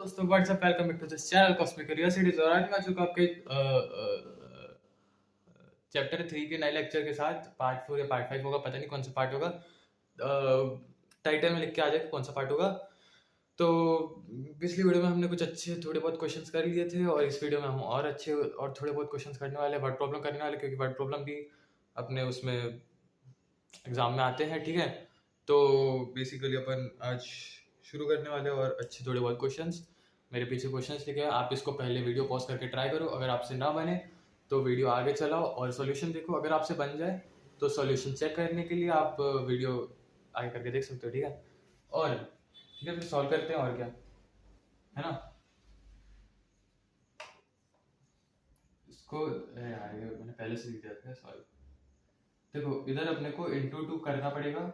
दोस्तों what's up welcome back to this channel Cosmic Curiosities. और आज मैं आ चुका आपके चैप्टर 3 के नए लेक्चर के साथ। पार्ट 4 या पार्ट 5 होगा, पता नहीं कौन सा पार्ट होगा। टाइटल में लिख के आ जाए कौन सा पार्ट होगा। तो पिछली वीडियो में हमने कुछ अच्छे थोड़े बहुत क्वेश्चंस कर लिए थे और इस वीडियो में हम और अच्छे और थोड़े बहुत क्वेश्चंस करने वाले हैं, वर्ड प्रॉब्लम करने वाले, क्योंकि वर्ड प्रॉब्लम भी अपने उसमें एग्जाम में आते हैं। ठीक है, तो बेसिकली अपन आज शुरू करने वाले हैं और अच्छे थोड़े बहुत क्वेश्चंस मेरे पीछे क्वेश्चंस लिखे हैं। आप इसको पहले वीडियो पॉज करके ट्राई करो, अगर आपसे ना बने तो वीडियो आगे चलाओ और सॉल्यूशन देखो। अगर आपसे बन जाए तो सॉल्यूशन चेक करने के लिए आप वीडियो आगे करके देख सकते हो। ठीक है, और ठीक है फिर सॉल्व करते हैं और क्या है ना। इसको यार ये मैंने पहले से लिख दिया था सॉल्व। देखो इधर अपने को इंटू 2 करना पड़ेगा।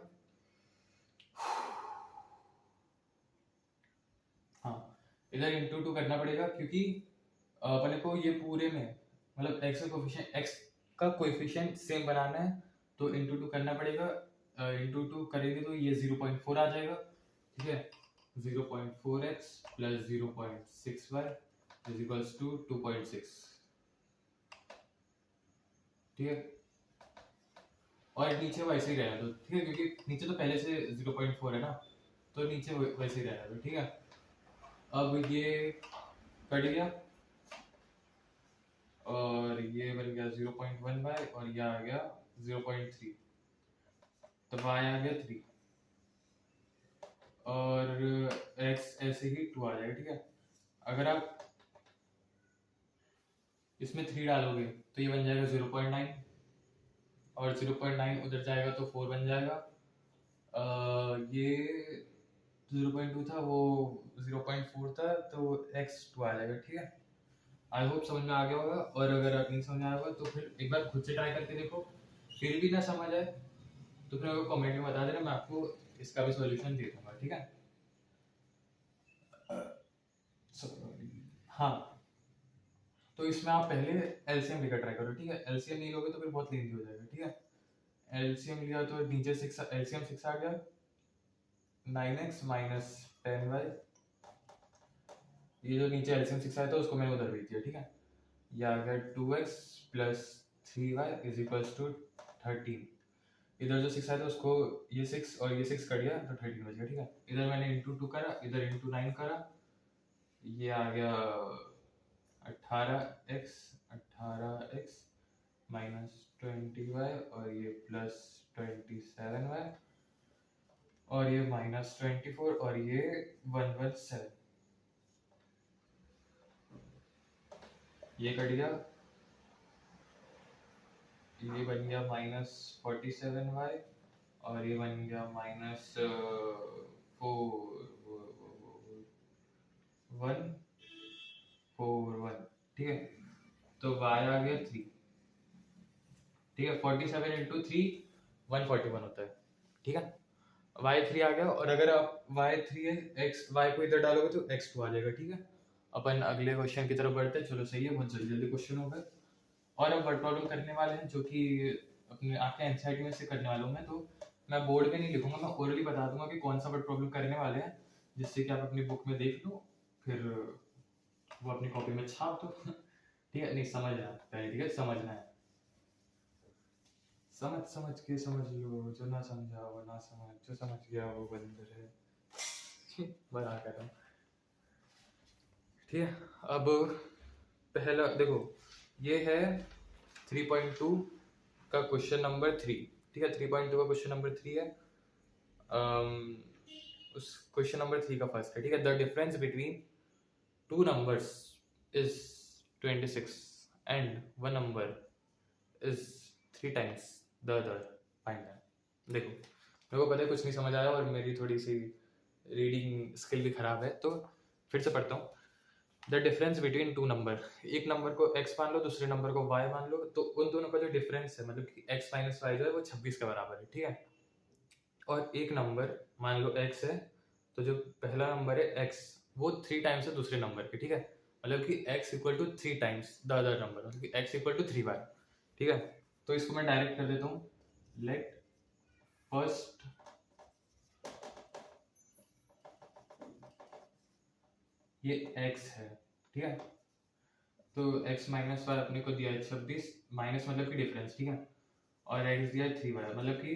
हाँ, इधर इंटू 2 करना पड़ेगा क्योंकि अपने को ये पूरे में मतलब एक्स का कोएफिशिएंट सेम बनाना है, तो इंटू 2 करना पड़ेगा। इंटू 2 करेंगे तो ये 0.4 आ जाएगा। ठीक है, 0.4x plus 0.6y is equals to 2.6। ठीक है, और नीचे वैसे ही रहेगा तो ठीक है, क्योंकि नीचे तो पहले से 0.4 है ना, तो नीचे वैसे ही रहेगा। तो ठीक है, अब ये कट गया और ये बन गया 0.1y और ये आ गया 0.3, तो y आ गया 3 और x ऐसे ही 2 आ जाएगा। ठीक है, अगर आप इसमें 3 डालोगे तो ये बन जाएगा 0.9 और 0.9 उधर जाएगा तो 4 बन जाएगा। ये 0.2 था, वो 0.4 था, तो x 2 आ जाएगा। ठीक है, आई होप समझ में आ गया होगा, और अगर आप नहीं समझ आया होगा तो फिर एक बार खुद से ट्राई करके देखो, फिर भी ना समझ आए तो फिर मेरे को कमेंट में बता देना, मैं आपको इसका भी सॉल्यूशन दे दूंगा। ठीक है, हाँ, तो इसमें आप पहले एलसीएम लेकर ट्राई करो। ठीक है, एलसीएम नहीं लोगे तो फिर बहुत लेंथी हो जाएगा। ठीक है, एलसीएम लिया तो नीचे 6 एलसीएम 6 आ गया, 9x माइनस 10y। ये जो नीचे एलसीएम 6 आया था उसको मैंने उधर भेज दिया। ठीक है, ये आ गया 2x plus 3y is equals to 13। इधर जो 6 आया था उसको ये 6 और ये 6 कट गया तो 13 बच गया। ठीक है, इधर मैंने इंटू 2 करा, इधर इंटू 9 करा, ये आ गया 18x माइनस 20y और ये प्लस 27y और ये माइनस 24 और ये 117, ये कट गया, ये बन गया माइनस 47y और ये बन गया माइनस 141। ठीक है, तो y आ गया 3। ठीक है, 47 इंटू 3 141 होता है। ठीक है, y3 आ गया, और अगर आप y3 है x y को इधर डालोगे तो x2 आ जाएगा। ठीक है, अपन अगले क्वेश्चन की तरफ बढ़ते हैं। चलो सही है, बहुत जल्दी जल्दी क्वेश्चन हो गए और अब वर्ड प्रॉब्लम करने वाले हैं, जो कि अपने आपके एनसीईआरटी में से करने वाला हूँ मैं। तो मैं बोर्ड में नहीं लिखूंगा, मैं ओरली बता दूंगा कि कौन सा वर्ड प्रॉब्लम करने वाले हैं, जिससे कि आप अपनी बुक में देख लो, फिर वो अपनी कॉपी में छाप दो। ठीक है, नहीं समझना पहले, ठीक है, समझना है, समझ के समझ लो, जो ना समझा वो ना समझ, जो समझ गया वो बंदर है। बना कर रहा हूँ। ठीक है, अब पहला देखो, ये है 3.2 का क्वेश्चन नंबर 3। ठीक है, 3.2 का क्वेश्चन नंबर 3 है। उस क्वेश्चन नंबर 3 का फर्स्ट है। ठीक है, the difference between two numbers is 26 and one number is 3 times the other, find that. देखो मेरे को पता है कुछ नहीं समझ आया और मेरी थोड़ी सी रीडिंग स्किल भी खराब है, तो फिर से पढ़ता हूँ। The difference between two number, एक नंबर को x मान लो, दूसरे नंबर को y मान लो, तो उन दोनों का जो डिफरेंस है, मतलब कि x माइनस वाई जो है वो 26 के बराबर है। ठीक है, और एक नंबर मान लो x है, तो जो पहला नंबर है x वो 3 टाइम्स है दूसरे नंबर के। ठीक है, मतलब कि x equal to 3 times the other number, मतलब कि x इक्वल टू 3y। ठीक है, तो इसको मैं डायरेक्ट कर देता हूँ। लेट फर्स्ट ये x है, ठीक है। तो x माइनस वाई अपने को दिया है 26, माइनस मतलब कि डिफरेंस, ठीक है। और x दिया है 3y, मतलब कि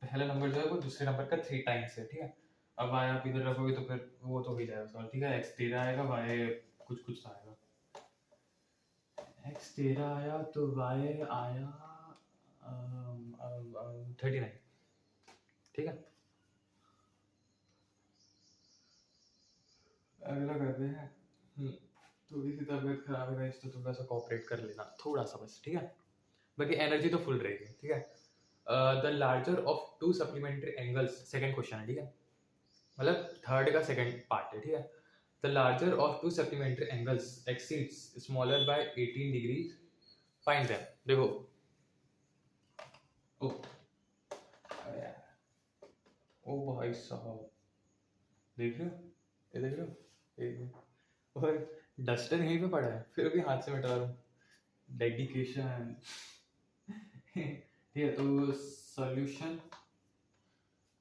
पहला नंबर जो है वो दूसरे नंबर का 3 टाइम्स है, ठीक है। अब y आप इधर रखोगे तो फिर वो तो हो ही जाएगा सॉल्व, ठीक है। x 13 आएगा, y कुछ कुछ आएगा। x 13 आया तो y आया 39, ठीक है। अगला करते हैं। थोड़ी सी तबीयत खराब है गाइस, तो थोड़ा सा कोऑपरेट कर लेना, थोड़ा सा बस, ठीक है। बाकी एनर्जी तो फुल रहेगी, ठीक है। The larger of two supplementary angles, second question है, ठीक है। मतलब थर्ड का सेकंड पार्ट है, ठीक है। The larger of two supplementary angles exceeds smaller by 18 degree, find them. देखो ओ ओ भाई साहब, देख रहे हो, ये देख रहे हो, ये और डस्टर यहीं पे पड़ा है, फिर भी हाथ से मिटा रहा हूँ। डेडिकेशन। ठीक है, तो सॉल्यूशन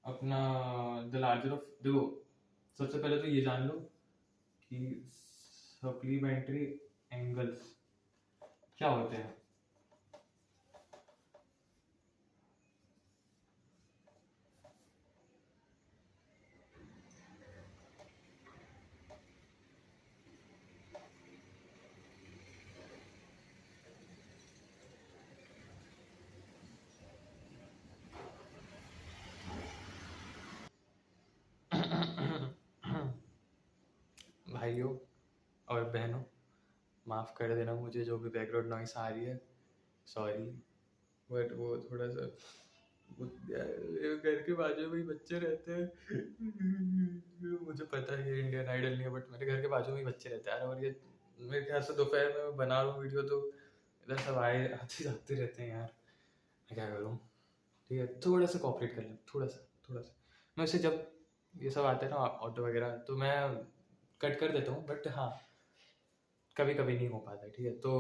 अपना द लार्जर ऑफ, देखो सबसे पहले तो ये जान लो कि सप्लीमेंट्री एंगल्स क्या होते हैं। भाइयों और बहनों, माफ़ कर देना मुझे जो भी बैकग्राउंड नॉइस आ रही है, सॉरी। बट वो थोड़ा सा घर के बाजू में ही बच्चे रहते हैं। मुझे पता है ये इंडियन आइडल नहीं है, बट मेरे घर के बाजू में ही बच्चे रहते हैं यार। और ये मेरे ख्याल से दोपहर में मैं बना रहा हूँ वीडियो, तो इधर सब आए आते जाते रहते हैं यार, मैं क्या करूँ। ठीक है, थोड़ा सा कॉपरेट कर लें, थोड़ा सा। मैं उसे जब ये सब आते हैं ना ऑटो वगैरह, तो मैं कट कर देता हूँ, बट हाँ कभी कभी नहीं हो पाता है, ठीक है। तो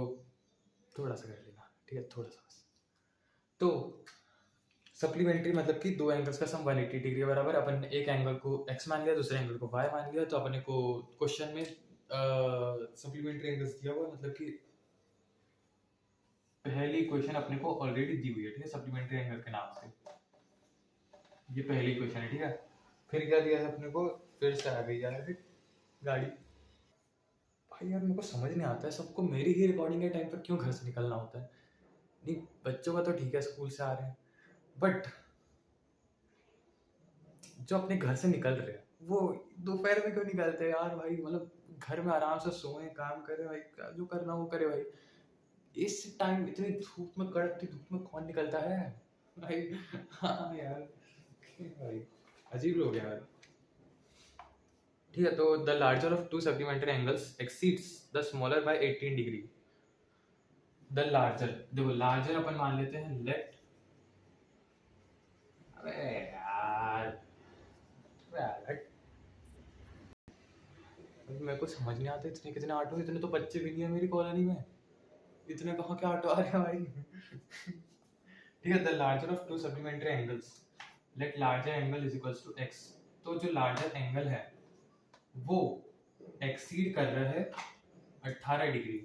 थोड़ा सा कर लेना, ठीक है, थोड़ा सा बस। तो सप्लीमेंट्री मतलब कि दो एंगल्स का सम 180 डिग्री के बराबर। अपन ने एक एंगल को x मान लिया, दूसरे एंगल को y मान लिया, तो अपने को क्वेश्चन में सप्लीमेंट्री एंगल्स दिया हुआ, मतलब कि पहली क्वेश्चन अपने को ऑलरेडी दी हुई है, ठीक है, सप्लीमेंट्री एंगल के नाम से। ये पहली क्वेश्चन है, ठीक है। फिर क्या दिया है अपने को, फिर से आ गई यार गाड़ी। भाई यार मेरे को समझ नहीं आता है, सबको मेरी ही रिकॉर्डिंग के टाइम पर क्यों घर से निकलना होता है। नहीं, बच्चों का तो ठीक है, स्कूल से आ रहे हैं, बट जो अपने घर से निकल रहे हैं वो दोपहर में क्यों निकलते हैं यार भाई। मतलब घर में आराम से सोए, काम करें भाई, जो करना वो करे भाई। इस टाइम इतनी धूप में, कड़कती धूप में कौन निकलता है भाई। हाँ यार भाई, अजीब लोग हैं यार। ठीक है, तो the larger of two supplementary angles exceeds the smaller by 18 degree. The larger, देखो लार्जर अपन मान लेते हैं लेफ्ट। अबे यार, मेरे को समझ नहीं आता इतने कितने ऑटो, इतने तो बच्चे भी नहीं है मेरी कॉलोनी में, इतने कहाँ के ऑटो आ रहे हैं भाई। ठीक है, the larger of two supplementary angles, let larger angle is equals to x। तो जो लार्जर एंगल है वो एक्सीड कर रहा है 18 डिग्री।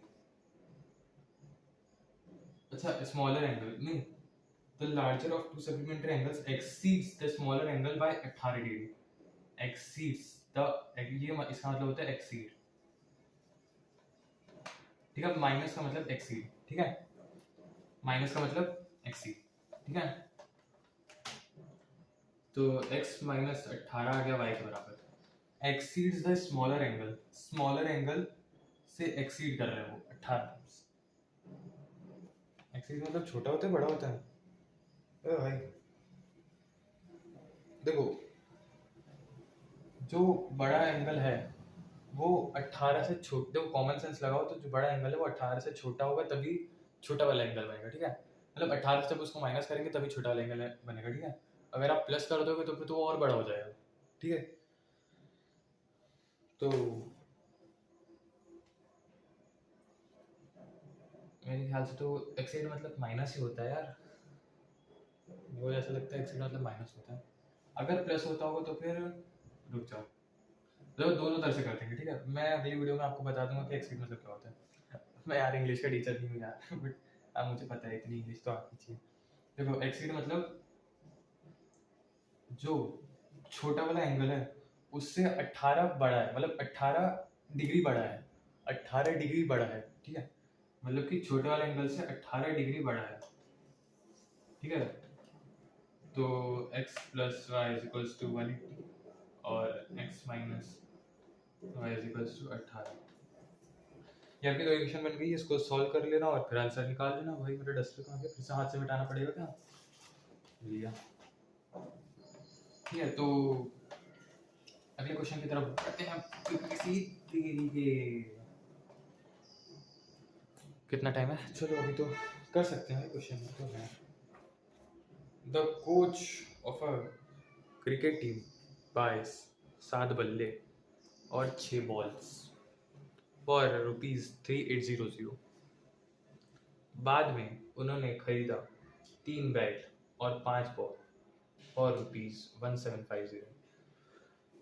अच्छा, स्मॉलर एंगल नहीं, the larger of two supplementary angles exceeds the smaller angle by 18 degree. Exceeds the, ये इसका मतलब होता है एक्सीड, ठीक है। माइनस का मतलब एक्सीड, ठीक है, माइनस का मतलब एक्सीड, ठीक है। तो x माइनस 18 आ गया y के बराबर। Exceeds the smaller angle, smaller angle से एक्सीड कर रहे हैं वो 18 टाइम्स। एक्सीड मतलब छोटा होता है बड़ा होता है, अरे भाई देखो जो बड़ा एंगल है वो 18 से छोटा, देखो कॉमन सेंस लगाओ तो जो बड़ा एंगल है वो 18 से छोटा होगा, तभी छोटा वाला एंगल बनेगा, ठीक है। मतलब 18 से जब उसको माइनस करेंगे तभी छोटा वाला एंगल बनेगा, ठीक है। अगर आप प्लस कर दोगे तो फिर तो वो और बड़ा हो जाएगा, ठीक है। तो मेरे ख्याल से तो एक्सीड मतलब माइनस ही होता है यार, मुझे ऐसा लगता है एक्सीड मतलब माइनस होता है। अगर प्लस होता होगा तो फिर रुक जाओ, मतलब दोनों तरह से कर देंगे, ठीक है। मैं अगली वीडियो में आपको बता दूंगा कि एक्सीड मतलब क्या होता है। मैं यार इंग्लिश का टीचर नहीं हूँ यार, बट अब मुझे पता है, इतनी इंग्लिश तो आती चाहिए। देखो एक्सीड मतलब जो छोटा वाला एंगल है उससे 18 बड़ा है, मतलब 18 डिग्री बड़ा है, 18 डिग्री बड़ा है, ठीक है। मतलब कि छोटे वाले एंगल से 18 डिग्री बड़ा है, ठीक है। तो x plus y is equals to 180 और x minus y is equals to 18। ये आपकी दो इक्वेशन बन गई, इसको सॉल्व कर लेना और फिर आंसर निकाल लेना। भाई मेरा डस्टर कहाँ गया, फिर से हाथ से मिटाना पड़ेगा क्या? लिया, ठीक है। तो अगले क्वेश्चन की तरफ बढ़ते हैं। किसी देरी के कितना टाइम है? चलो अभी तो कर सकते हैं क्वेश्चन में तो है। The coach of a cricket team बाइस 7 बल्ले और 6 बॉल्स फॉर ₹3800। बाद में उन्होंने खरीदा 3 बैट और 5 बॉल फॉर ₹1750।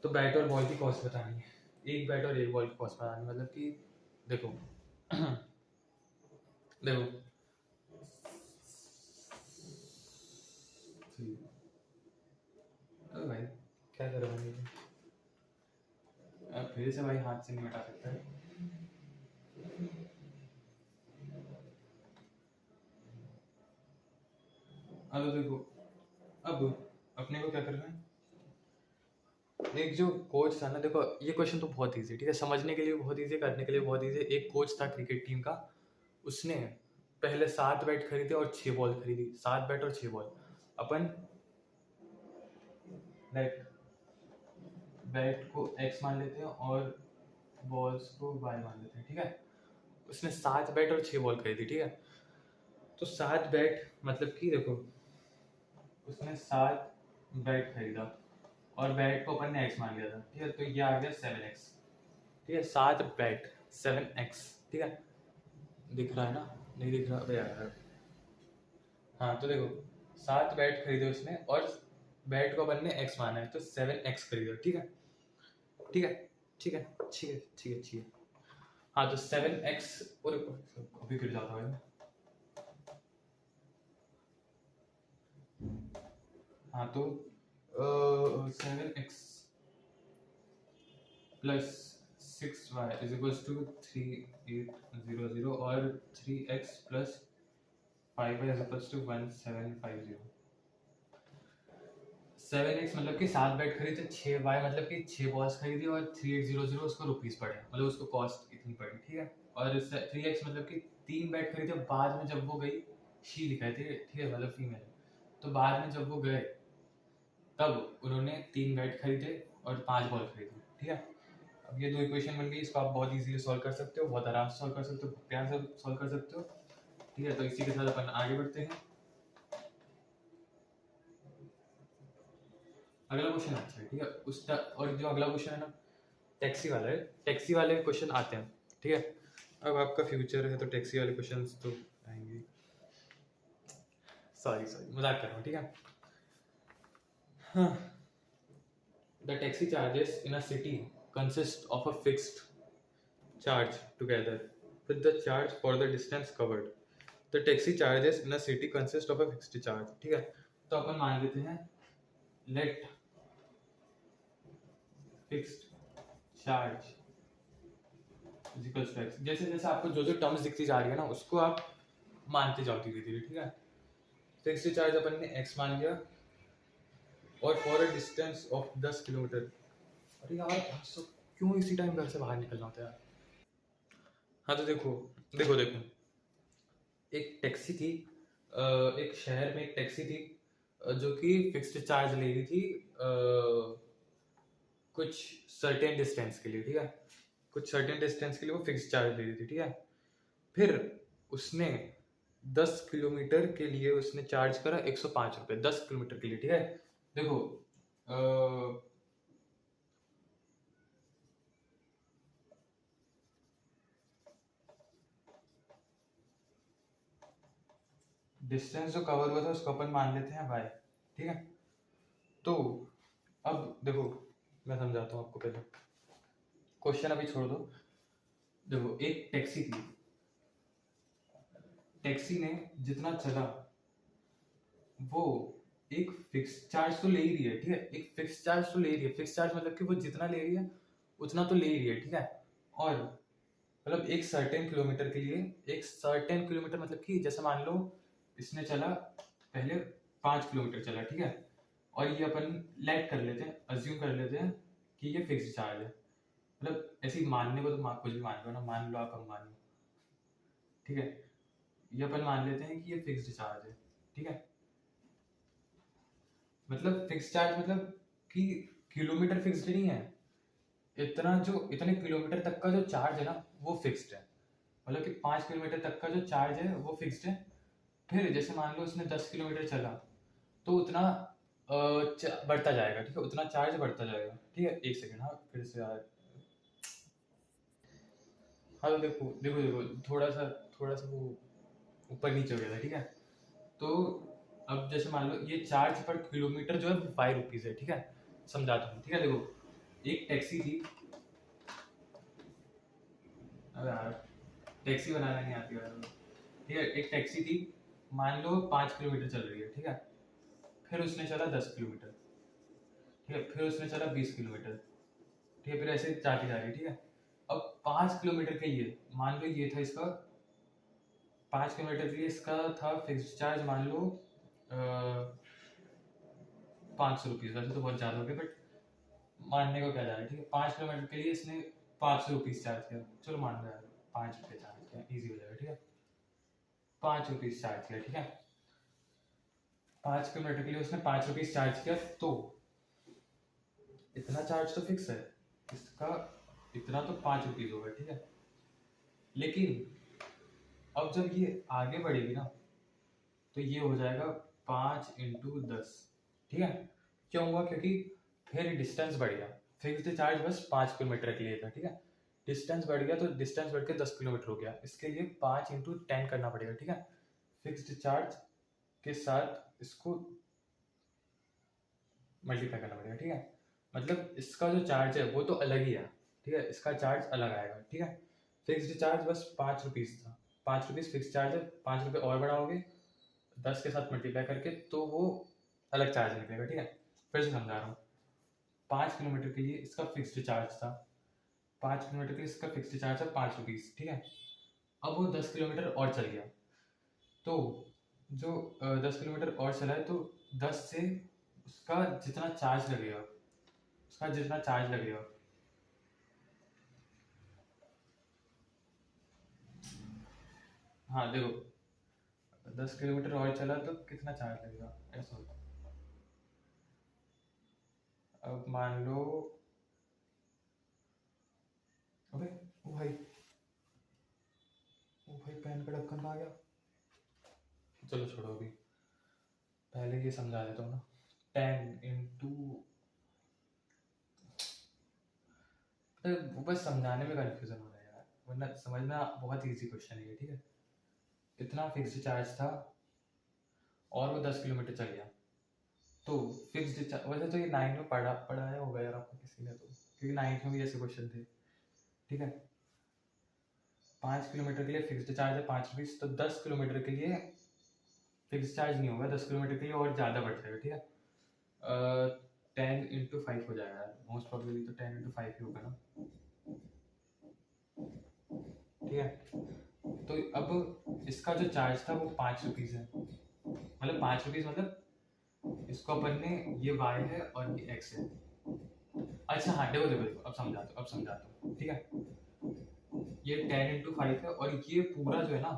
तो बैट और बॉल की कॉस्ट बतानी है, एक बैट और एक बॉल की कॉस्ट बतानी, मतलब कि देखो देखो अरे भाई क्या करोगे, अब फिर से भाई हाथ से नहीं हटा सकता है। अब देखो, अब अपने को क्या करना है, एक जो कोच था ना, देखो ये क्वेश्चन तो बहुत इजी है, ठीक है, समझने के लिए बहुत इजी है, करने के लिए बहुत इजी है। एक कोच था क्रिकेट टीम का, उसने पहले 7 बैट खरीदे और 6 बॉल खरीदी, 7 बैट और 6 बॉल। अपन लाइक बैट को x मान लेते हैं और बॉल्स को y मान लेते हैं, ठीक है। उसने 7 बैट और 6 बॉल खरीदी, ठीक है। तो 7 बैट मतलब कि देखो उसने 7 बैट खरीदा और बैट को अपन ने x मान लिया था, ठीक है। तो ये आ गया 7x, ठीक है। 7 बैट 7x, ठीक है। दिख रहा है ना? नहीं दिख रहा? अबे यार, हाँ तो देखो 7 बैट खरीदे उसने और बैट को अपन ने x माना है, तो 7x खरीदा, ठीक है, ठीक है, ठीक है, ठीक है, ठीक है, ठीक है। हाँ तो 7x और अभी गिर जाता है। हाँ तो 7x plus 6y is equals to 3800 और 3x plus 5y is equals to 1750। 7x मतलब कि 7 बैट खरीदे, 6y मतलब कि 6 बॉल्स खरीदी और 3800 उसको रुपीस पड़े, मतलब उसको कॉस्ट इतनी पड़ी, ठीक है। और 3x मतलब कि 3 बैट खरीदे, बाद में जब वो गई, शी लिखा है, ठीक है, मतलब फीमेल, तो बाद में जब वो गए तब उन्होंने 3 बैट खरीदे और 5 बॉल खरीदी, ठीक है। अब ये दो इक्वेशन बन गई, इसको आप बहुत इजीली सॉल्व कर सकते हो, बहुत आराम से सॉल्व कर सकते हो, प्यार से सॉल्व कर सकते हो, ठीक है। तो इसी के साथ अपन आगे बढ़ते हैं। अगला क्वेश्चन अच्छा है, ठीक है। उसका और जो अगला क्वेश्चन है ना, टैक्सी वाला है, टैक्सी वाले क्वेश्चन आते हैं, ठीक है। अब आपका फ्यूचर है तो टैक्सी वाले क्वेश्चंस तो आएंगे। सॉरी सॉरी मजाक कर रहा हूँ, ठीक है। हाँ, the taxi charges in a city consist of a fixed charge together with the charge for the distance covered. The taxi charges in a city consist of a fixed charge, ठीक है। तो अपन मान लेते हैं let fixed charge is equals to x। जैसे जैसे आपको जो जो टर्म्स दिखती जा रही है ना, उसको आप मानते जाओ धीरे धीरे, ठीक है। फिक्स्ड चार्ज अपन ने x मान लिया और for a distance of 10 kilometre. अरे यार क्यों इसी टाइम घर से बाहर निकलना होता है यार। हाँ तो देखो देखो देखो, एक टैक्सी थी, एक शहर में एक टैक्सी थी जो कि फिक्स्ड चार्ज ले रही थी कुछ सर्टेन डिस्टेंस के लिए, ठीक है। कुछ सर्टेन डिस्टेंस के लिए वो फिक्स्ड चार्ज ले रही थी, ठीक है। फिर उसने 10 किलोमीटर के लिए उसने चार्ज करा 105 रुपये 10 किलोमीटर के लिए, ठीक है। देखो डिस्टेंस जो कवर हुआ था उसको अपन मान लेते हैं y, ठीक है। तो अब देखो मैं समझाता हूँ आपको पहले। क्वेश्चन अभी छोड़ दो। देखो एक टैक्सी थी, टैक्सी ने जितना चला वो एक फिक्स चार्ज तो ले ही रही है, ठीक है, एक फिक्स चार्ज तो ले ही रही है। फिक्स चार्ज मतलब कि वो जितना ले रही है उतना तो ले ही रही है, ठीक है। और मतलब एक सर्टेन किलोमीटर के लिए, एक सर्टेन किलोमीटर मतलब कि जैसे मान लो इसने चला पहले 5 किलोमीटर चला, ठीक है, और ये अपन लेट कर लेते हैं, अज्यूम कर लेते हैं कि ये फिक्स चार्ज है। मतलब ऐसे ही मानने को तो कुछ भी मान लो ना, मान लो आप, हम मान लो, ठीक है, ये अपन मान लेते हैं कि ये फिक्स्ड चार्ज है, ठीक है। मतलब फिक्स चार्ज मतलब कि किलोमीटर फिक्स्ड नहीं है, इतना जो इतने किलोमीटर तक का जो चार्ज है ना वो फिक्स्ड है। मतलब कि 5 किलोमीटर तक का जो चार्ज है वो फिक्स्ड है। फिर जैसे मान लो उसने 10 किलोमीटर चला तो उतना बढ़ता जाएगा, ठीक है, उतना चार्ज बढ़ता जाएगा, ठीक है। एक सेकेंड, हाँ फिर से यार, हाँ तो देखो देखो देखो, थोड़ा सा वो ऊपर नीचे हो गया था, ठीक है। तो अब जैसे मान लो ये चार्ज पर किलोमीटर जो है 5 रुपीज़ है, ठीक है, समझाता हूँ, ठीक है। देखो एक टैक्सी थी, अरे यार टैक्सी बनाना नहीं आती यार, ठीक है, एक टैक्सी थी, मान लो 5 किलोमीटर चल रही है, ठीक है। फिर उसने चला 10 किलोमीटर, ठीक है, फिर उसने चला 20 किलोमीटर, ठीक है, फिर ऐसे जाती जा रही है, ठीक है। अब 5 किलोमीटर के लिए मान लो ये था इसका, 5 किलोमीटर के लिए इसका था फिक्स चार्ज, मान लो 500 रुपीज़, वैसे तो बहुत ज़्यादा हो गया बट मानने को क्या जा रहा है, ठीक है। 5 किलोमीटर के लिए इसने 500 रुपीज़ चार्ज किया, चलो मान लो यार 5 रुपये चार्ज किया, ईजी हो जाएगा, ठीक है। 5 रुपीज़ चार्ज किया, ठीक है, 5 किलोमीटर के लिए उसने 5 रुपीज़ चार्ज किया, तो इतना चार्ज तो फिक्स है इसका, इतना तो 5 रुपीज़ होगा, ठीक है। लेकिन अब जब ये आगे बढ़ेगी ना तो ये हो जाएगा 5 × 10, ठीक है। क्यों हुआ, क्योंकि फिर डिस्टेंस बढ़ गया। फिक्स्ड चार्ज बस 5 किलोमीटर के लिए था, ठीक है, डिस्टेंस बढ़ गया तो डिस्टेंस बढ़ के 10 किलोमीटर हो गया, इसके लिए 5 × 10 करना पड़ेगा, ठीक है। फिक्स्ड चार्ज के साथ इसको मल्टीप्लाई करना पड़ेगा, ठीक है। मतलब इसका जो चार्ज है वो तो अलग ही है, ठीक है, इसका चार्ज अलग आएगा, ठीक है। फिक्स्ड चार्ज बस 5 रुपीज़ था, 5 रुपीज़ फिक्स चार्ज है, 5 रुपये और बढ़ाओगे 10 के साथ मल्टीप्लाई करके तो वो अलग चार्ज निकलेगा, ठीक है। फिर से समझा रहा हूँ, 5 किलोमीटर के लिए इसका फिक्स्ड चार्ज था, 5 किलोमीटर के लिए इसका फिक्स्ड चार्ज है 5 रुपीज़, ठीक है। अब वो 10 किलोमीटर और चल गया, तो जो 10 किलोमीटर और चला है तो 10 से उसका जितना चार्ज लगेगा, उसका जितना चार्ज लगेगा, हाँ देखो 10 किलोमीटर और चला तो कितना चार्ज लगेगा, ऐसा होता है। अब मान लो, अबे ओ भाई पेन का ढक्कन कहाँ गया, चलो छोड़ो, अभी पहले ये समझा देता हूँ ना। 10 × वो बस समझाने में कंफ्यूजन हो रहा है यार, वरना समझना बहुत इजी क्वेश्चन है ये, ठीक है। इतना फिक्स्ड चार्ज था और वो 10 किलोमीटर चल गया, तो फिक्स्ड चार्ज, वैसे तो ये 9 में पढ़ाया होगा यार आपको किसी ने, तो क्योंकि 9th में भी ऐसे क्वेश्चन थे, ठीक है। 5 किलोमीटर के लिए फिक्स्ड चार्ज है 5 रुपीज़, तो 10 किलोमीटर के लिए फिक्स चार्ज नहीं होगा, 10 किलोमीटर के लिए और ज़्यादा बढ़ जाएगा, ठीक है। 10 × 5 हो जाएगा यार, मोस्ट प्रॉब्लली तो 10 × 5 ही होगा ना, ठीक है। तो अब इसका जो चार्ज था वो 5 रुपीज़ है, मतलब 5 रुपीज़, मतलब इसको अपन ने, ये वाई है और ये एक्स है। अच्छा हाँ देखो देखो देखो, अब समझाता हूँ, ठीक है। ये 10 × 5 है और ये पूरा जो है ना,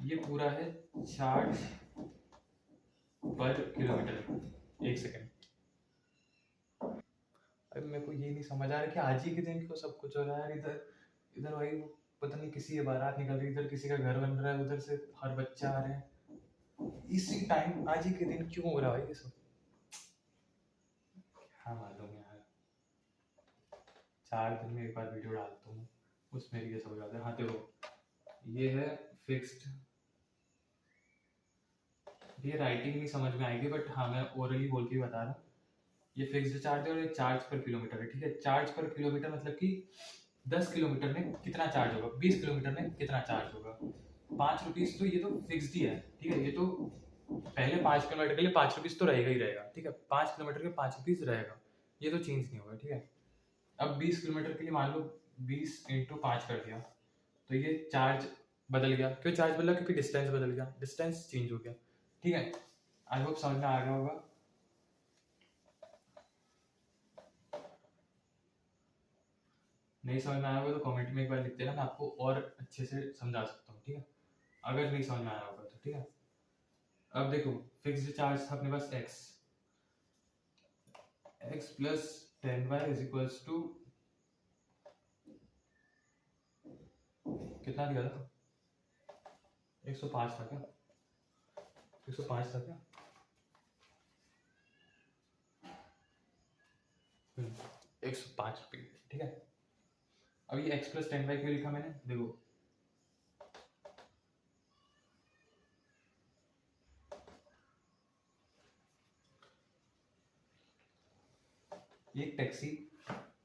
ये पूरा है चार्ज पर किलोमीटर। एक सेकेंड, अरे मेरे को ये नहीं समझ आ रहा कि आज ही के दिन क्यों सब कुछ हो रहा है यार, इधर इधर भाई पता नहीं किसी की बारात निकल रही है, इधर किसी का घर बन रहा है, उधर से हर बच्चा आ रहे हैं, इसी टाइम आज ही के दिन क्यों हो रहा है भाई ये सब, हाँ मालूम यार। 4 दिन में एक बार वीडियो डालता हूँ, उसमें भी ये सब हो जाता है। हाँ देखो ये है फिक्स्ड, ये राइटिंग नहीं समझ में आएगी बट हाँ मैं ओरली बोल के बता रहा हूँ। ये फिक्स्ड चार्ज है और ये चार्ज पर किलोमीटर है, ठीक है। चार्ज पर किलोमीटर मतलब कि 10 किलोमीटर में कितना चार्ज होगा, 20 किलोमीटर में कितना चार्ज होगा। 5 रुपीज़ तो ये तो फिक्स्ड ही है, ठीक है। ये तो पहले 5 किलोमीटर के लिए 5 रुपीज़ तो रहेगा ही रहेगा, ठीक है। 5 किलोमीटर के 5 रुपीज़ रहेगा, ये तो चेंज नहीं होगा, ठीक है। अब 20 किलोमीटर के लिए मान लो 20 इंटू 5 कर दिया, तो ये चार्ज बदल गया। क्यों चार्ज बदला? क्योंकि डिस्टेंस बदल गया, डिस्टेंस चेंज हो गया, ठीक है। आई होप समझ में आ गया होगा। नहीं समझ में आया होगा तो कमेंट में एक बार लिख देना, मैं आपको और अच्छे से समझा सकता हूँ, ठीक है, अगर नहीं समझ में आया होगा तो, ठीक है। अब देखो फिक्स्ड चार्ज था अपने पास x plus 10y is equals to कितना दिया था? 105 था क्या? 105 था क्या? 105 रुपये, ठीक है। अब ये x प्लस 10y क्यों लिखा मैंने? देखो ये एक टैक्सी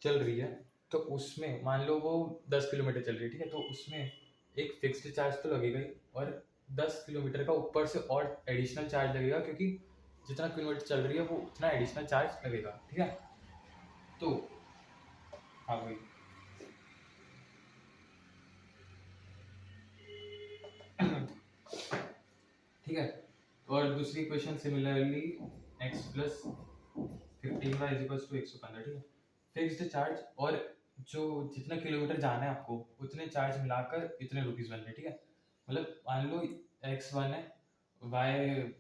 चल रही है, तो उसमें मान लो वो 10 किलोमीटर चल रही है, ठीक है। तो उसमें एक फिक्स्ड चार्ज तो लगेगा ही, और 10 किलोमीटर का ऊपर से और एडिशनल चार्ज लगेगा, क्योंकि जितना किलोमीटर चल रही है वो उतना एडिशनल चार्ज लगेगा, ठीक है। तो हाँ वही, ठीक है। और दूसरी question similarly x plus 15y is equals to 115, ठीक है। फिक्स्ड चार्ज और जो जितना किलोमीटर जाना है आपको उतने चार्ज मिलाकर इतने रुपीस बन रहे, ठीक है। मतलब मान लो x1 है, y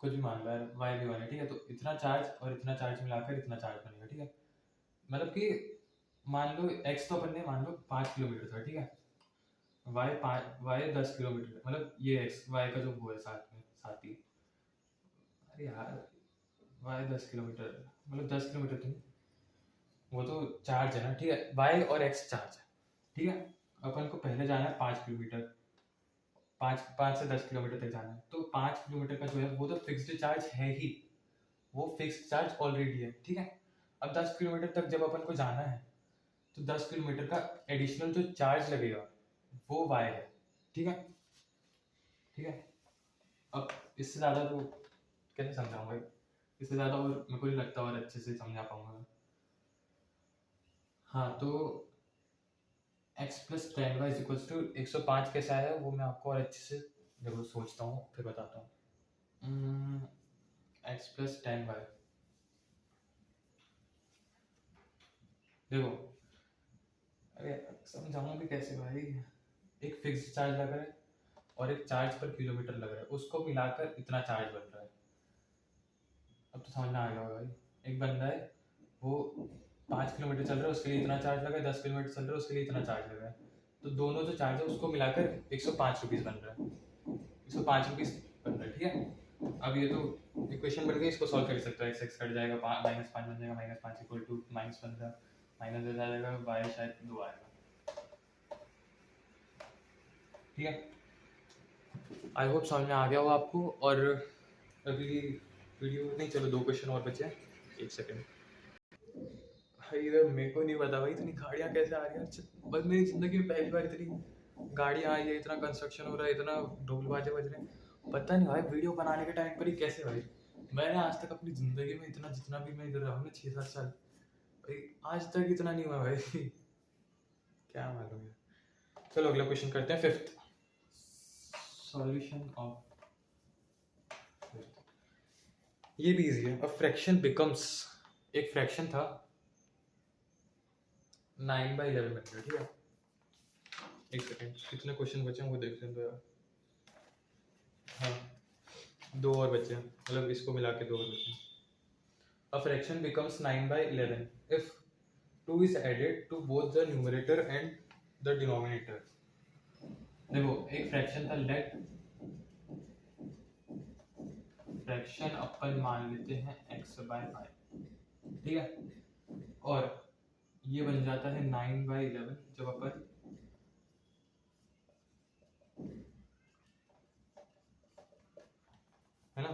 कुछ भी मान लो यार, y भी 1 है, ठीक है। तो इतना चार्ज और इतना चार्ज मिलाकर इतना चार्ज बनेगा, ठीक है। मतलब कि मान लो x तो अपन ने मान लो 5 किलोमीटर था, ठीक है। y 10 किलोमीटर, मतलब ये y का जो वो है साथ में साथी, अरे यार y 10 किलोमीटर मतलब 10 किलोमीटर तो नहीं, वो तो चार्ज है ना, ठीक है। y और x चार्ज है, ठीक है। अपन को पहले जाना है 5 किलोमीटर, 5 से 10 किलोमीटर तक जाना है, तो 5 किलोमीटर का जो है वो तो फिक्स्ड चार्ज है ही, वो फिक्स्ड चार्ज ऑलरेडी है, ठीक है। अब 10 किलोमीटर तक जब अपन को जाना है तो 10 किलोमीटर का एडिशनल जो चार्ज लगेगा वो y है, ठीक है, ठीक है। अब इससे ज़्यादा तो कैसे समझाऊंगा, इससे ज़्यादा और मेरे को नहीं लगता और अच्छे से समझा पाऊंगा। हाँ तो x plus 10y is equals to 105 कैसा है वो मैं आपको और अच्छे से देखो सोचता हूँ फिर बताता हूँ। x प्लस 10y, देखो अरे समझाऊंगा भी कैसे भाई। एक फिक्स चार्ज लग रहा है और एक चार्ज पर किलोमीटर लग रहा है, उसको मिलाकर इतना चार्ज बन रहा है। अब तो समझ में आ गया होगा भाई। एक बंदा है वो 5 किलोमीटर चल रहा है, उसके लिए इतना चार्ज लगा है, 10 किलोमीटर चल रहा है उसके लिए इतना चार्ज लगा है, तो दोनों जो चार्ज है उसको मिलाकर 105 रुपीज़ बन रहा है, 105 रुपीज़ बन रहा है, ठीक है। अब ये तो इक्वेशन बन गई, इसको सॉल्व कर सकते हो, एक्स एक्स कट जाएगा, -5 बन जाएगा, -5 इक्वल टू -15, माइनस आ जाएगा, y शायद 2 आएगा, ठीक है। आई होप समझ में आ गया हो आपको। और अगली वीडियो नहीं, चलो 2 क्वेश्चन और बचे हैं, 1 सेकेंड भाई। इधर मेरे को नहीं पता भाई इतनी गाड़ियाँ कैसे आ रही हैं, बस मेरी ज़िंदगी में पहली बार इतनी गाड़ियाँ आई है, इतना कंस्ट्रक्शन हो रहा है, इतना ढोल बाजे बज रहे हैं, पता नहीं भाई वीडियो बनाने के टाइम पर ही कैसे भाई। मैंने आज तक अपनी ज़िंदगी में इतना, जितना भी मैं इधर रहा हूँ ना 6-7 साल, भाई आज तक इतना नहीं हुआ भाई क्या मालूम है। चलो अगला क्वेश्चन करते हैं, 5th सॉल्यूशन ऑफ, ये भी इजी है। अ फ्रैक्शन बिकम्स, एक फ्रैक्शन था 9/11 बन गया, ठीक है। एक सेकेंड, कितने क्वेश्चन बचे हैं वो देख लें तो यार। हाँ 2 और बचे हैं, मतलब इसको मिला के 2 और बचे हैं। A fraction becomes 9/11 if 2 is added to both the numerator and the denominator। देखो एक फ्रैक्शन था, लेट फ्रैक्शन अपन मान लेते हैं x/5, ठीक है। और ये बन जाता है 9/11 जब अपन है ना।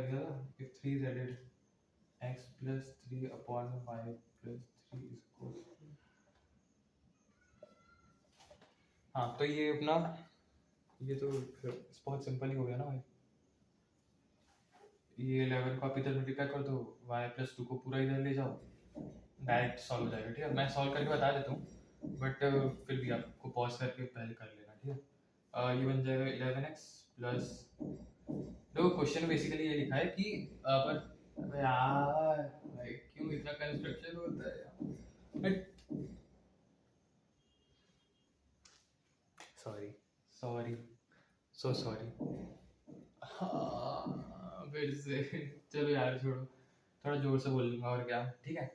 क्या था, if 3 is added x plus 3 upon y plus 3 is equals to, हाँ तो ये अपना, ये तो फिर बहुत सिंपल ही हो गया ना भाई। ये 11 को आप इधर मल्टीप्लाई कर दो, y प्लस 2 को पूरा इधर ले जाओ, डायरेक्ट सॉल्व हो जाएगा। ठीक है, मैं सॉल्व करके बता देता हूँ, बट फिर भी आपको पॉज करके पहले कर लेना। ठीक है, ये बन जाएगा 11x प्लस, देखो क्वेश्चन में बेसिकली ये लिखा है कि पर अबे यार भाई क्यों इतना कंस्ट्रक्शन होता है यार, सॉरी सॉरी सो सॉरी। फिर से चलो यार छोड़ो, थोड़ा जोर से बोल लूंगा और क्या। ठीक है,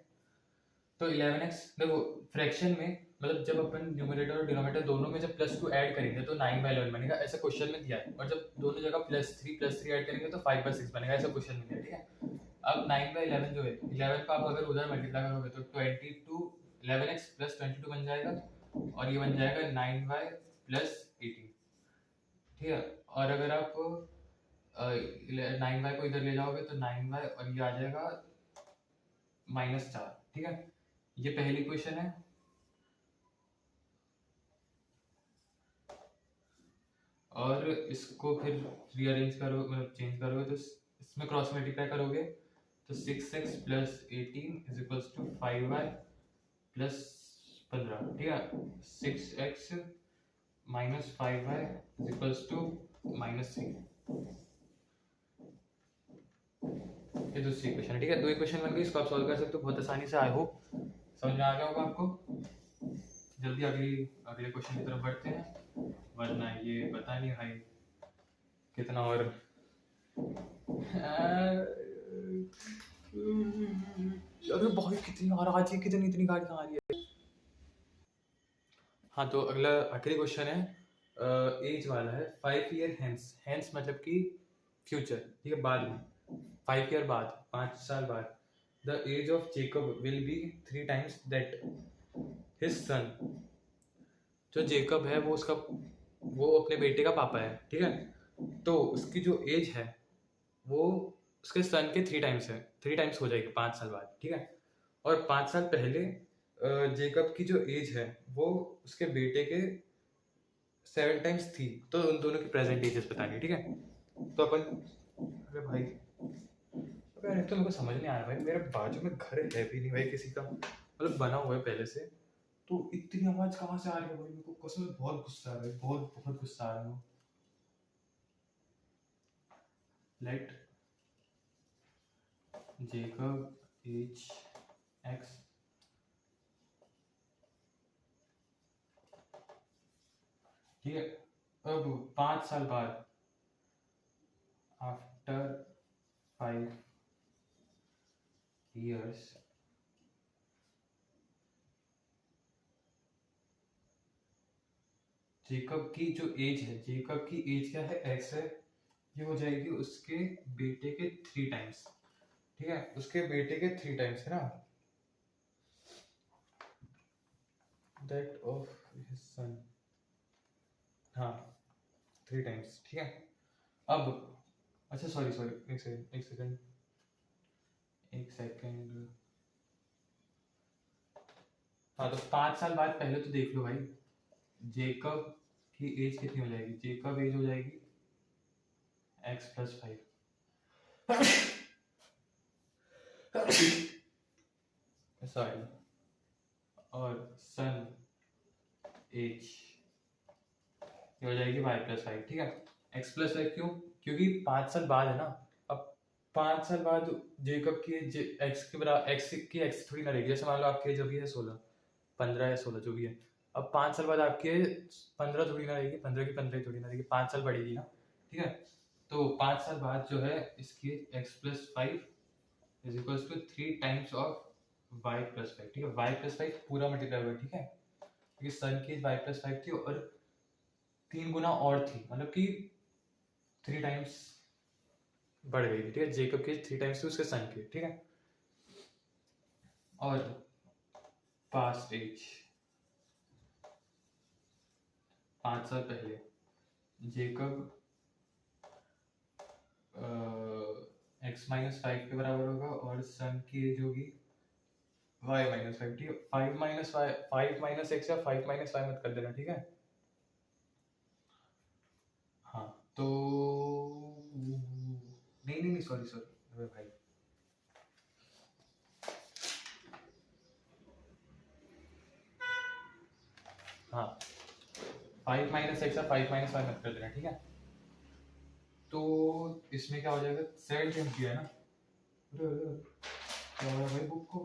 तो 11x देखो फ्रैक्शन में, मतलब जब अपन न्यूमरेटर और डिनोमिनेटर दोनों में जब +2 ऐड करेंगे तो 9/11 बनेगा, ऐसा क्वेश्चन में दिया है। और जब दोनों जगह +3 ऐड करेंगे तो 5/6 बनेगा, ऐसा क्वेश्चन में दिया है। ठीक है, अब 9/11 जो है, 11 को आप अगर उधर मल्टीप्लाई करोगे तो 22 11x प्लस 22 बन जाएगा, और ये बन जाएगा 9y प्लस 18। ठीक है, और अगर आप 9y को इधर ले जाओगे तो 9y, और ये आ जाएगा -4। ठीक है, ये पहली क्वेश्चन है। और इसको फिर रीअरेंज करो, मतलब चेंज करोगे तो इसमें क्रॉस मल्टीप्लाई करोगे तो 6x plus 18 is equals to 5y plus 15। ठीक है, 6x minus 5y is equals to -3। ये दूसरी इक्वेशन है। ठीक है, दो इक्वेशन बन गई, इसको आप सॉल्व कर सकते हो बहुत आसानी से। आई होप समझ में आ गया होगा आपको। जल्दी अगले क्वेश्चन की तरफ बढ़ते हैं, वरना ये पता नहीं भाई कितना और अरे भाई कितनी आवाज है, कितनी इतनी गाड़ियां आ रही है। हाँ तो अगला आखिरी क्वेश्चन है, एज वाला है। 5 ईयर हेंस, हेंस मतलब कि फ्यूचर। ठीक है, बाद में 5 ईयर बाद, 5 साल बाद, the age of Jacob will be 3 times that his son. जो जेकब है वो उसका, वो अपने बेटे का पापा है। ठीक है, तो उसकी जो एज है वो उसके सन के 3 times है, 3 times हो जाएगी 5 साल बाद। ठीक है, और 5 साल पहले जेकब की जो एज है वो उसके बेटे के 7 times थी, तो उन दोनों की प्रेजेंट एजेस बतानी है। ठीक है, तो अपन, अरे भाई अरे तो मेरे को समझ नहीं आया भाई, मेरे बाजू में घर है भी नहीं भाई किसी का, मतलब बना हुआ है पहले से, तो इतनी आवाज कहाँ से आ रही है भाई, मेरे को कसम से बहुत गुस्सा आ रहा है, बहुत बहुत गुस्सा आ रहा है। लेट जेकब एज x, ठीक है, अब 5 साल बाद, आफ्टर 5 years, जेकब की जो एज है, जेकब की एज क्या है, x है, ये हो जाएगी उसके बेटे के 3 times। ठीक है, उसके बेटे के 3 times है ना, दैट ऑफ हिज सन, हाँ 3 times। ठीक है, अब अच्छा सॉरी सॉरी, एक सेकेंड। हाँ तो 5 साल बाद पहले तो देख लो भाई, जेकब की एज कितनी हो जाएगी, जेकब एज हो जाएगी x प्लस 5 सॉरी, और सन एज हो जाएगी y प्लस 5। ठीक है, x प्लस 5 क्यों, क्योंकि 5 साल बाद है ना। अब 5 साल बाद जेकब की x के बराबर, x की x थोड़ी ना रहेगी, जैसे मान लो आपकी एज अभी है 16, 15 या 16 जो भी है, अब 5 साल बाद आपकी 15 थोड़ी ना रहेगी, 15 की 15 थोड़ी ना रहेगी, 5 साल बढ़ेगी ना। ठीक है, तो 5 साल बाद जो है इसकी x plus 5 is equals to 3 times of y plus 5। ठीक है, y प्लस 5 पूरा मल्टीप्लाई हुआ। ठीक है, क्योंकि सन की y प्लस 5 थी और 3 गुना और थी, मतलब कि 3 times बढ़ गई थी। ठीक है, जेकब की 3 times थी उसके सन की। ठीक है, और पास्ट एज 5 साल पहले जेकब x माइनस 5 के बराबर होगा और सन की एज होगी y माइनस 5। ठीक है, 5 माइनस वाई, 5 माइनस एक्स या 5 माइनस वाई मत कर देना, ठीक है। हाँ तो नहीं नहीं नहीं, सॉरी सॉरी, अबे भाई हाँ, 5 माइनस एक्स या 5 माइनस वाई मत कर देना, ठीक है। तो इसमें क्या हो जाएगा, 7 टाइम्स किया है ना, क्या हो रहा है भाई बुक को।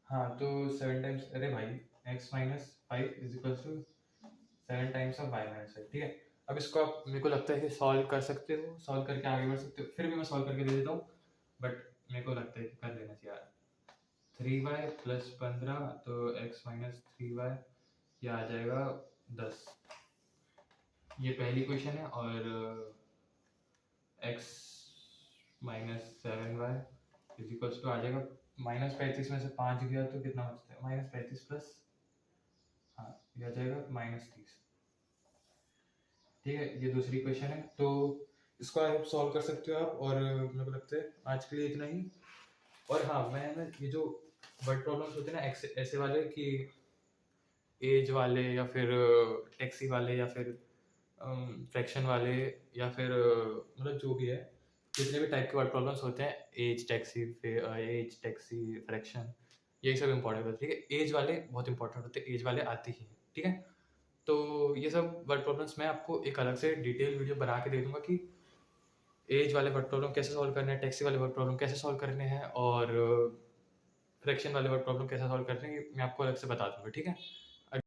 हाँ तो 7 टाइम्स, अरे भाई x minus 5 is equal to 7 times of y minus 5, ठीक है। अब इसको आप, मेरे को लगता है कि सॉल्व कर सकते हो, सॉल्व करके आगे बढ़ सकते हो, फिर भी मैं सॉल्व करके दे देता हूँ, बट मेरे को लगता है कि कर लेना चाहिए यार। 3y प्लस 15, तो x माइनस 3y, ये आ जाएगा 10। ये पहली क्वेश्चन है। और x minus 7y is equals to आ जाएगा -35 में से 5 गया तो कितना बचता है, -35 प्लस, हाँ ये आ जाएगा -30, ठीक है। ये दूसरी क्वेश्चन है, तो इसको आप सॉल्व कर सकते हो आप। और मेरे को लगता है आज के लिए इतना ही। और हाँ, मैं ना ये जो वर्ड प्रॉब्लम्स होते हैं ना ऐसे वाले कि एज वाले या फिर टैक्सी वाले या फिर फ्रैक्शन वाले या फिर मतलब जो भी है, जितने भी टाइप के वर्ड प्रॉब्लम्स होते हैं, एज टैक्सी फ्रैक्शन, यही सब इंपॉर्टेंट होते हैं, ठीक है। एज वाले बहुत इंपॉर्टेंट होते हैं, एज वाले आते ही हैं, ठीक है। तो ये सब वर्ड प्रॉब्लम्स मैं आपको एक अलग से डिटेल वीडियो बना के दे दूंगा कि एज वाले वर्ड प्रॉब्लम कैसे सॉल्व करने हैं, टैक्सी वाले वर्ड प्रॉब्लम कैसे सॉल्व करने हैं, और फ्रैक्शन वाले वर्ड प्रॉब्लम कैसे सॉल्व करने हैं, मैं आपको अलग से बता दूंगा, ठीक है।